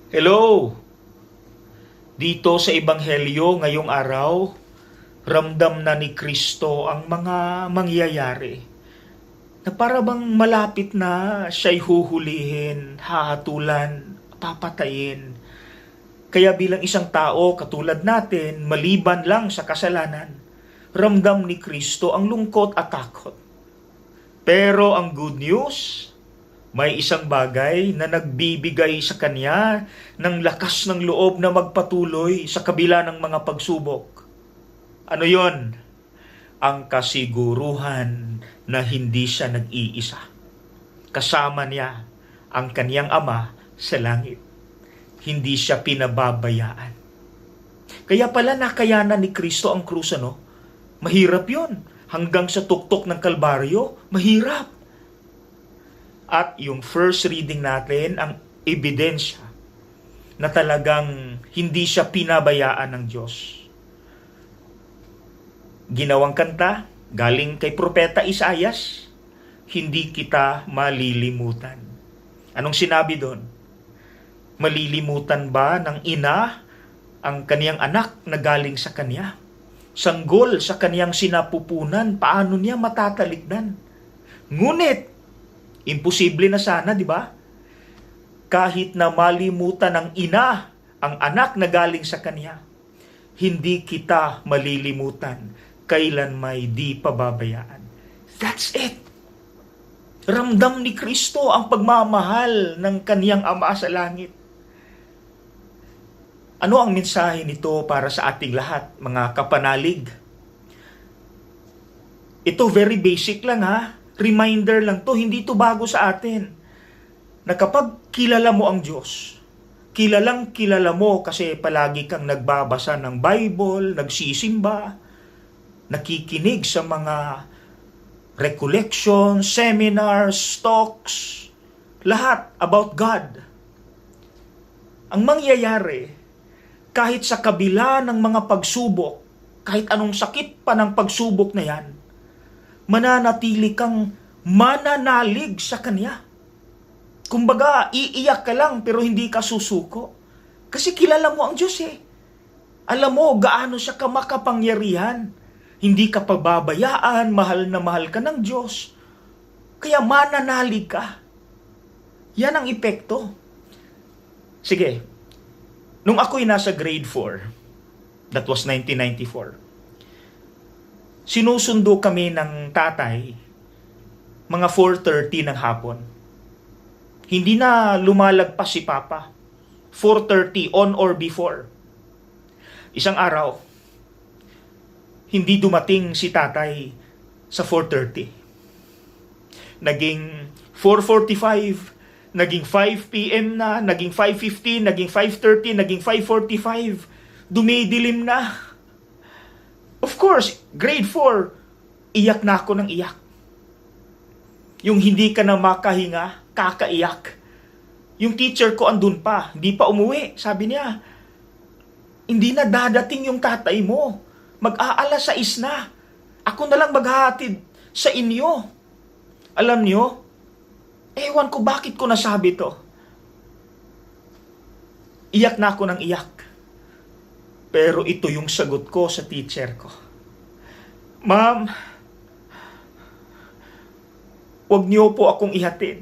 Hello! Dito sa Ebanghelyo ngayong araw, ramdam na ni Kristo ang mga mangyayari na para bang malapit na siya'y huhulihin, hahatulan, papatayin. Kaya bilang isang tao katulad natin, maliban lang sa kasalanan, ramdam ni Kristo ang lungkot at takot. Pero ang good news, may isang bagay na nagbibigay sa kanya ng lakas ng loob na magpatuloy sa kabila ng mga pagsubok. Ano yon? Ang kasiguruhan na hindi siya nag-iisa. Kasama niya ang kaniyang Ama sa langit. Hindi siya pinababayaan. Kaya pala nakayanan ni Kristo ang krus, ano? Mahirap yon. Hanggang sa tuktok ng Kalbaryo, mahirap. At yung first reading natin, ang ebidensya na talagang hindi siya pinabayaan ng Diyos. Ginawang kanta, galing kay Propeta Isaias, hindi kita malilimutan. Anong sinabi doon? Malilimutan ba ng ina ang kaniyang anak na galing sa kanya? Sanggol sa kaniyang sinapupunan, paano niya matatalikdan? Ngunit, imposible na sana, di ba? Kahit na malimutan ng ina ang anak na galing sa kanya, hindi kita malilimutan, kailan may di pababayaan. That's it. Ramdam ni Kristo ang pagmamahal ng kaniyang Ama sa langit. Ano ang mensahe nito para sa ating lahat, mga kapanalig? Ito very basic lang, ha? Reminder lang to, hindi to bago sa atin. Na kapag kilala mo ang Diyos, kilalang kilala mo kasi palagi kang nagbabasa ng Bible, nagsisimba, nakikinig sa mga recollection, seminars, talks, lahat about God. Ang mangyayari, kahit sa kabila ng mga pagsubok, kahit anong sakit pa ng pagsubok na yan, mananatili kang mananalig sa Kanya. Kumbaga, iiyak ka lang pero hindi ka susuko. Kasi kilala mo ang Diyos eh. Alam mo gaano siya kamakapangyarihan. Hindi ka pababayaan, mahal na mahal ka ng Diyos. Kaya mananalig ka. Yan ang epekto. Sige, nung ako'y nasa grade 4, that was 1994, sinusundo kami ng tatay mga 4:30 ng hapon. Hindi na lumalagpas si Papa. 4:30 on or before. Isang araw, hindi dumating si tatay sa 4:30. Naging 4:45, naging 5 p.m. na, naging 5:15, naging 5:30, naging 5:45. Dumidilim na. Of course, grade 4, iyak na ako ng iyak. Yung hindi ka na makahinga, kakaiyak. Yung teacher ko andun pa, hindi pa umuwi. Sabi niya, hindi na dadating yung tatay mo. Mag-aalas 6 na. Ako na lang maghahatid sa inyo. Alam niyo, ewan ko bakit ko nasabi to. Iyak na ako ng iyak. Pero ito yung sagot ko sa teacher ko. Ma'am, wag niyo po akong ihatid.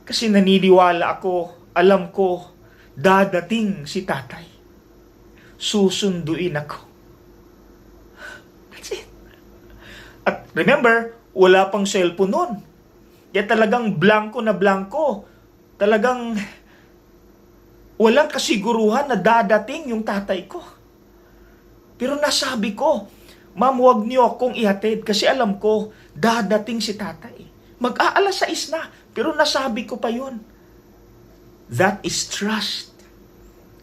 Kasi naniniwala ako, alam ko, dadating si tatay. Susunduin ako. That's it. At remember, wala pang cellphone nun. Kaya talagang blanco na blanco. Talagang walang kasiguruhan na dadating yung tatay ko. Pero nasabi ko, ma'am, huwag niyo akong ihatid kasi alam ko, dadating si tatay. Mag-aalas 6 na, pero nasabi ko pa yun. That is trust.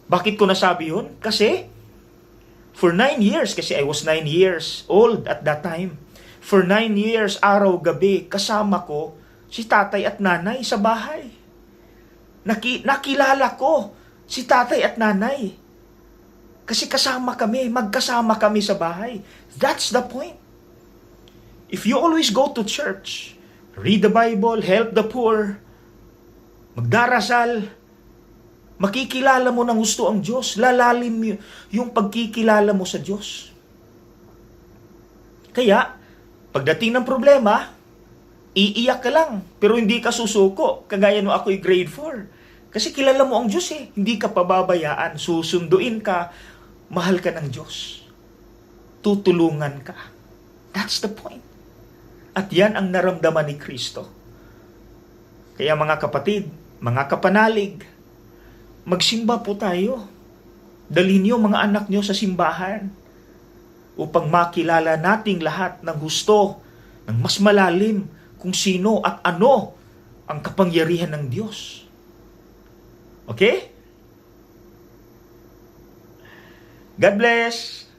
Bakit ko nasabi yun? Kasi, for 9 years, kasi I was 9 years old at that time, for 9 years, araw-gabi, kasama ko si tatay at nanay sa bahay. Nakilala ko si tatay at nanay. Kasi kasama kami, magkasama kami sa bahay. That's the point. If you always go to church, read the Bible, help the poor, magdarasal, Makikilala mo ng gusto ang Diyos. Lalalim yung pagkikilala mo sa Diyos. Kaya, pagdating ng problema, iiyak ka lang, pero hindi ka susuko. Kagaya no ako'y grade 4. Kasi kilala mo ang Diyos eh. Hindi ka pababayaan. Susunduin ka. Mahal ka ng Diyos. Tutulungan ka. That's the point. At yan ang naramdaman ni Kristo. Kaya mga kapatid, mga kapanalig, magsimba po tayo. Dalhin niyo mga anak niyo sa simbahan upang makilala nating lahat ng gusto ng mas malalim kung sino at ano ang kapangyarihan ng Diyos. Okay? God bless!